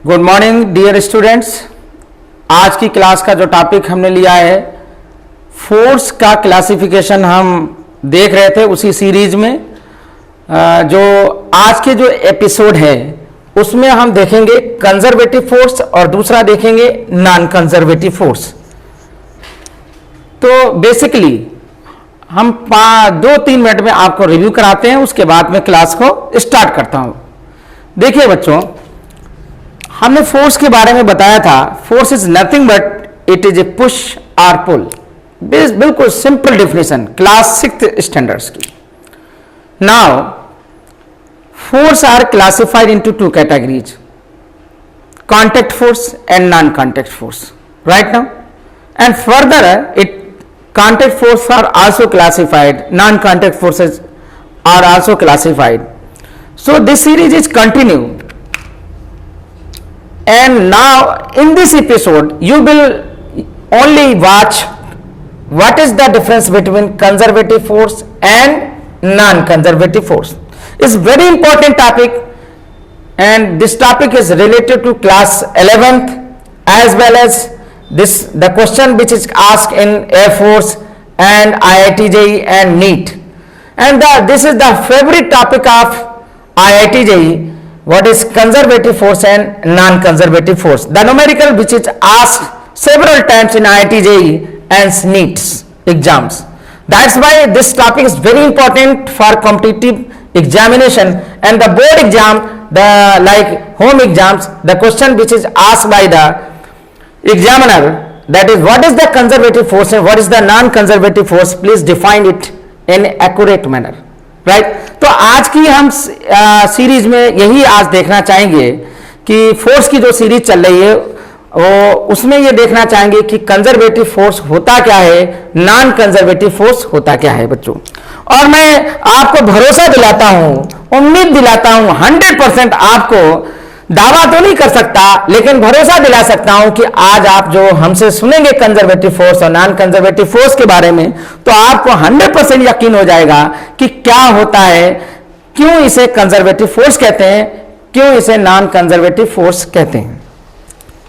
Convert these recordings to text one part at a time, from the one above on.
Good morning dear students. आज की class का जो टॉपिक हमने लिया है फोर्स का क्लासिफिकेशन हम देख रहे थे उसी सीरीज में। जो आज के जो एपिसोड है उसमें हम देखेंगे कंजर्वेटिव फोर्स और दूसरा देखेंगे नॉन कंजर्वेटिव फोर्स। तो बेसिकली हम 2-3 मिनट में आपको रिव्यू कराते हैं, उसके बाद में क्लास को स्टार्ट करता हूं। देखिए बच्चों, हमने फोर्स के बारे में बताया था। Force is nothing but it is a push और पुल। बिल्कुल simple definition class 6th standards की। Now force are classified into 2 categories, contact force and non contact force, right now. And further it contact force are also classified, non-contact forces are also classified. So this series is continue, and now in this episode you will only watch what is the difference between conservative force and non-conservative force. It's very important topic, and this topic is related to class 11th as well as the question which is asked in Air Force and IIT JEE and NEET, and this is the favorite topic of IIT JEE. What is conservative force and non-conservative force? The numerical which is asked several times in IIT JEE and NEET exams. That's why this topic is very important for competitive examination and the board exam, the like home exams. The question which is asked by the examiner, that is what is the conservative force and what is the non-conservative force, please define it in accurate manner, right? तो आज की हम series में यही आज देखना चाहेंगे कि फोर्स की जो सीरीज चल रही है वो उसमें ये देखना चाहेंगे कि कंजर्वेटिव फोर्स होता क्या है, नॉन कंजर्वेटिव फोर्स होता क्या है बच्चों। और मैं आपको भरोसा दिलाता हूं, उम्मीद दिलाता हूं, 100% आपको दावा तो नहीं कर सकता लेकिन भरोसा दिला सकता हूं कि आज आप जो हमसे सुनेंगे कंजर्वेटिव फोर्स और नॉन कंजर्वेटिव फोर्स के बारे में, तो आपको 100% यकीन हो जाएगा कि क्या होता है, क्यों इसे कंजर्वेटिव फोर्स कहते हैं, क्यों इसे नॉन कंजर्वेटिव फोर्स कहते हैं।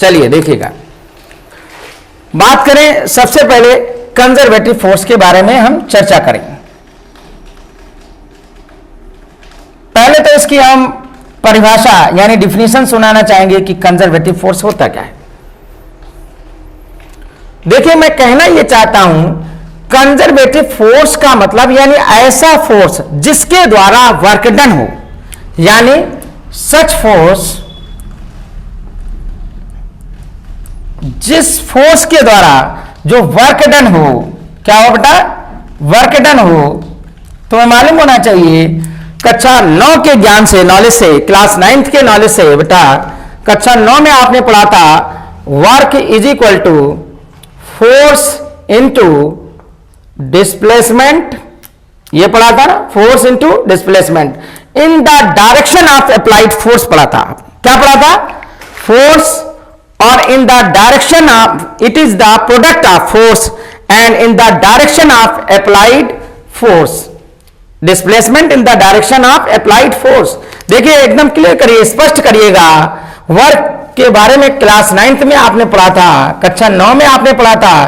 चलिए देखिएगा, बात करें सबसे पहले कंजर्वेटिव फोर्स के बारे में हम चर्चा करेंगे। पहले तो इसकी हम परिभाषा यानी डिफिनेशन सुनाना चाहेंगे कि कंजर्वेटिव फोर्स होता क्या है। देखिए, मैं कहना यह चाहता हूं कंजर्वेटिव फोर्स का मतलब यानी ऐसा फोर्स जिसके द्वारा वर्क डन हो, यानी सच फोर्स जिस फोर्स के द्वारा जो वर्क डन हो। क्या हो बेटा? वर्क डन हो। तो मैं मालूम होना चाहिए कक्षा 9 के ज्ञान से, नॉलेज से, क्लास 9th के नॉलेज से बेटा, कक्षा 9 में आपने पढ़ा था work is equal to force into displacement. ये पढ़ा था ना, force into displacement in the direction of applied force पढ़ा था। क्या पढ़ा था? फोर्स और in the direction of, it is the product of force and in the direction of applied force, displacement in the direction of applied force. देखिए, एकदम clear करिए, स्पष्ट करिएगा। वर्क के बारे में क्लास 9th में आपने पढ़ा था, कक्षा 9 में आपने पढ़ा था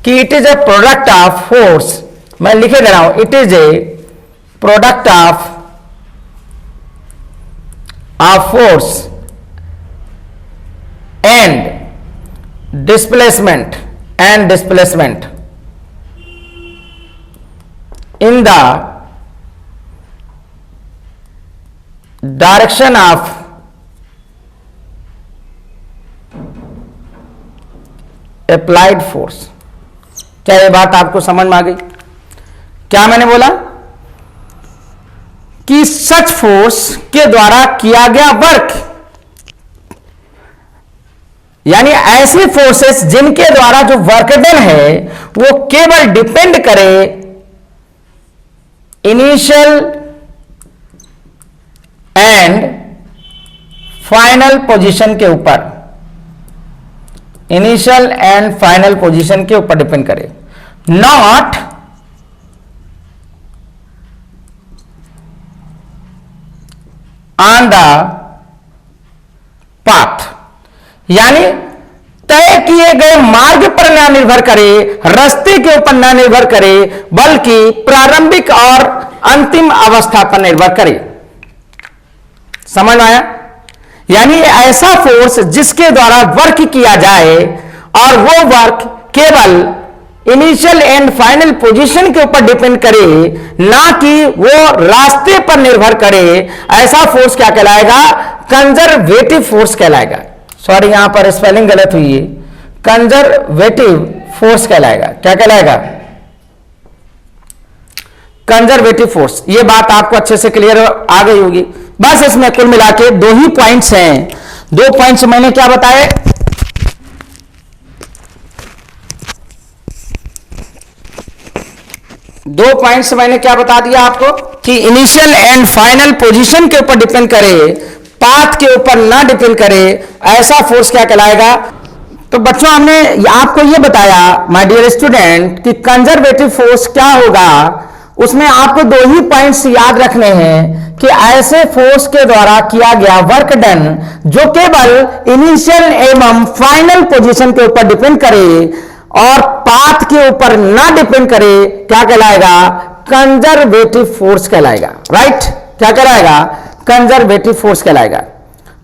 कि it is A product of force. मैं लिखे दे रहा हूं, it is A product of force and displacement in the direction of applied force. क्या ये बात आपको समझ में आ गई? क्या मैंने बोला कि सच फोर्स के द्वारा किया गया वर्क, यानी ऐसी फोर्सेस जिनके द्वारा जो वर्क डन है वो केवल डिपेंड करे इनिशियल एंड फाइनल पोजीशन के ऊपर, इनिशियल एंड फाइनल पोजीशन के ऊपर डिपेंड करे, नॉट ऑन द पाथ। यानी तय किए गए मार्ग पर ना निर्भर करे, रास्ते के ऊपर ना निर्भर करे, बल्कि प्रारंभिक और अंतिम अवस्था पर निर्भर करे। समझ आया? यानी ऐसा फोर्स जिसके द्वारा वर्क किया जाए और वो वर्क केवल इनिशियल एंड फाइनल पोजीशन के ऊपर डिपेंड करे, ना कि वो रास्ते पर निर्भर करे, ऐसा फोर्स क्या कहलाएगा? कंजर्वेटिव फोर्स कहलाएगा। सॉरी, यहां पर स्पेलिंग गलत हुई है, कंजर्वेटिव फोर्स कहलाएगा। क्या कहलाएगा? Conservative force. ये बात आपको अच्छे से क्लियर आ गई होगी। बस इसमें कुल मिला के दो ही पॉइंट्स हैं। दो पॉइंट्स मैंने क्या बताए? दो पॉइंट्स मैंने क्या बता दिया आपको कि इनिशियल एंड फाइनल पोजीशन के ऊपर डिपेंड करे, पाथ के ऊपर ना डिपेंड करे, ऐसा फोर्स क्या कहलाएगा? तो बच्चों, हमने आपको यह बताया माय डियर स्टूडेंट कि कंजर्वेटिव फोर्स क्या होगा। उसमें आपको दो ही पॉइंट्स याद रखने हैं कि ऐसे फोर्स के द्वारा किया गया वर्क डन जो केवल इनिशियल एवं फाइनल पोजीशन के ऊपर डिपेंड करे और पाथ के ऊपर ना डिपेंड करे, क्या कहलाएगा? कंजर्वेटिव फोर्स कहलाएगा। राइट? क्या कहलाएगा? कंजर्वेटिव फोर्स कहलाएगा।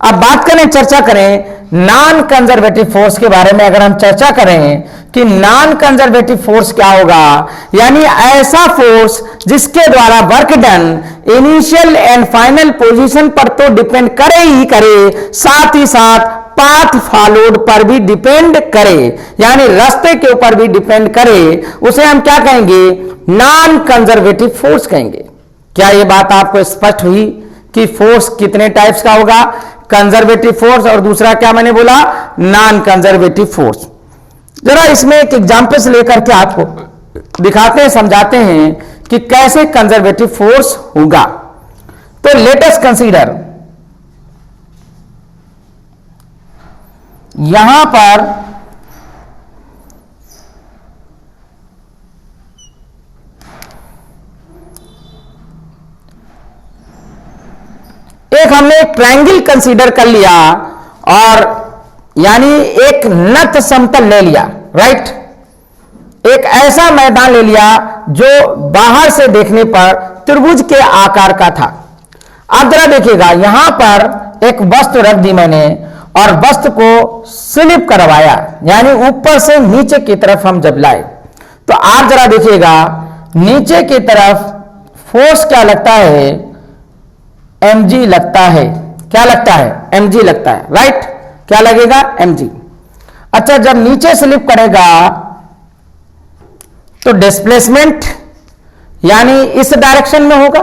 अब बात करें, चर्चा करें नॉन कंजर्वेटिव फोर्स के बारे में। अगर हम चर्चा करें कि नॉन कंजर्वेटिव फोर्स क्या होगा, यानी ऐसा फोर्स जिसके द्वारा work done initial and final position पर तो डिपेंड करे ही करे, साथ ही साथ पाथ फॉलोड पर भी डिपेंड करे, यानी रास्ते के ऊपर भी डिपेंड करे, उसे हम क्या कहेंगे? नॉन कंजर्वेटिव फोर्स कहेंगे। क्या यह बात आपको स्पष्ट हुई कि फोर्स कितने टाइप्स का होगा? कंजर्वेटिव फोर्स और दूसरा क्या मैंने बोला? Non conservative force. जरा इसमें एक एग्जांपल लेकर के आपको दिखाते हैं, समझाते हैं कि कैसे कंजर्वेटिव फोर्स होगा। तो लेट अस कंसीडर, यहां पर एक हमने एक ट्रायंगल कंसीडर कर लिया और यानी एक नत समतल ले लिया। राइट? एक ऐसा मैदान ले लिया जो बाहर से देखने पर त्रिभुज के आकार का था। आप जरा देखिएगा, यहां पर एक वस्तु रख दी मैंने और वस्तु को स्लिप करवाया, यानी ऊपर से नीचे की तरफ हम जब लाए, तो आप जरा देखिएगा नीचे की तरफ फोर्स क्या लगता है? mg लगता है। क्या लगता है? mg लगता है। राइट? क्या लगेगा? mg। अच्छा, जब नीचे स्लिप करेगा तो डिस्प्लेसमेंट यानी इस डायरेक्शन में होगा।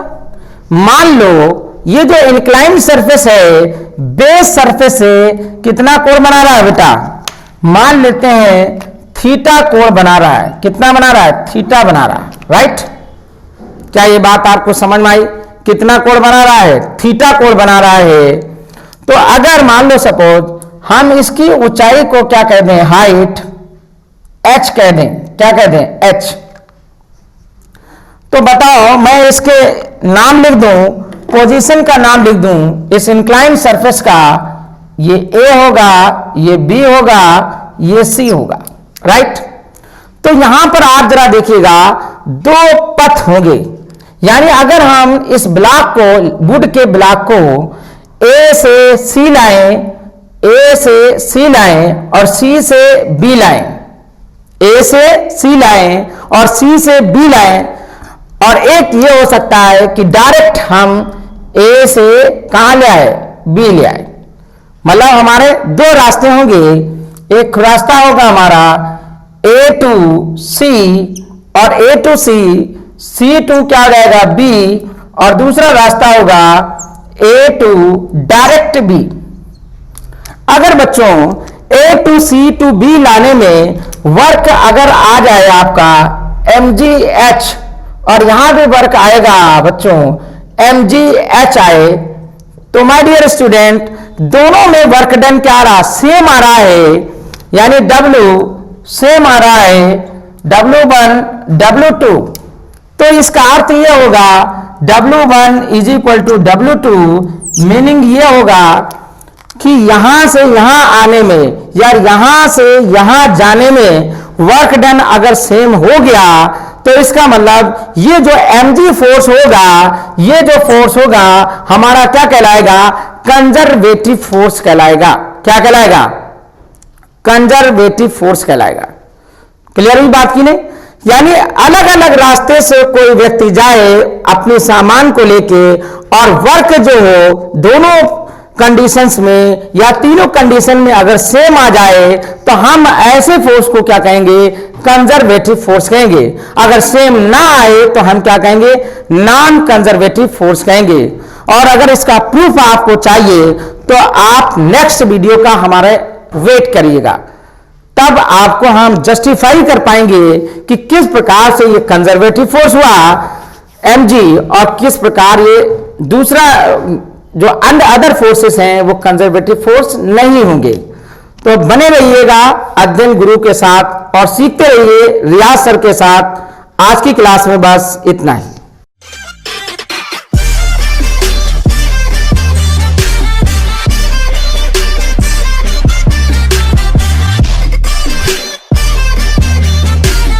मान लो ये जो इंक्लाइंड सरफेस है, बेस सरफेस से कितना कोण बना रहा है बेटा? मान लेते हैं थीटा कोण बना रहा है। कितना बना रहा है? थीटा बना रहा है। राइट? क्या ये बात आपको समझ में आई? कितना कोण बना रहा है? थीटा कोण बना रहा है। तो अगर मान लो सपोज हम इसकी ऊंचाई को क्या कह दें? हाइट h कह दें। क्या कह दें? h। तो बताओ, मैं इसके नाम लिख दूं, पोजीशन का नाम लिख दूं इस इंक्लाइंड सरफेस का, ये A होगा, ये B होगा, ये C होगा। राइट? तो यहां पर आप जरा देखिएगा दो पथ होंगे, यानी अगर हम इस ब्लॉक को, वुड के ब्लॉक को A से C लाएं, A से C लाएं और C से B लाएं, A से C लाएं और C से B लाएं, और एक ये हो सकता है कि डायरेक्ट हम A से कहां ले आए? B ले आए। मतलब हमारे दो रास्ते होंगे। एक रास्ता होगा हमारा A to C और A to C, C to क्या हो जाएगा? B, और दूसरा रास्ता होगा A to डायरेक्ट B। अगर बच्चों A to C to B लाने में वर्क अगर आ जाए आपका mgh, और यहां भी वर्क आएगा बच्चों mgh आए, तो माय डियर स्टूडेंट दोनों में वर्क डन क्या आ रहा? सेम आ रहा है, यानी W सेम आ रहा है, W1 W2। तो इसका अर्थ यह होगा W1 is equal to W2, meaning यह होगा कि यहां से यहां आने में या यहां से यहां जाने में वर्क डन अगर सेम हो गया तो इसका मतलब ये जो mg फोर्स होगा, ये जो फोर्स होगा हमारा क्या कहलाएगा, कंजर्वेटिव फोर्स कहलाएगा। क्या कहलाएगा, कंजर्वेटिव फोर्स कहलाएगा। क्लियर हुई बात की नहीं? यानी अलग अलग रास्ते से कोई व्यक्ति जाए अपने सामान को लेके और वर्क जो हो दोनों कंडीशंस में या तीनों कंडीशन में अगर सेम आ जाए तो हम ऐसे फोर्स को क्या कहेंगे, कंजर्वेटिव फोर्स कहेंगे। अगर सेम ना आए तो हम क्या कहेंगे, नॉन कंजर्वेटिव फोर्स कहेंगे। और अगर इसका प्रूफ आपको चाहिए तो आप नेक्स्ट वीडियो का हमारे वेट करिएगा, तब आपको हम जस्टिफाई कर पाएंगे कि किस प्रकार से ये कंजर्वेटिव फोर्स हुआ mg और किस प्रकार ये दूसरा जो अदर फोर्सेस हैं वो कंजर्वेटिव फोर्स नहीं होंगे। तो बने रहिएगा अध्ययन गुरु के साथ और सीखते रहिए रियाज सर के साथ। आज की क्लास में बस इतना ही।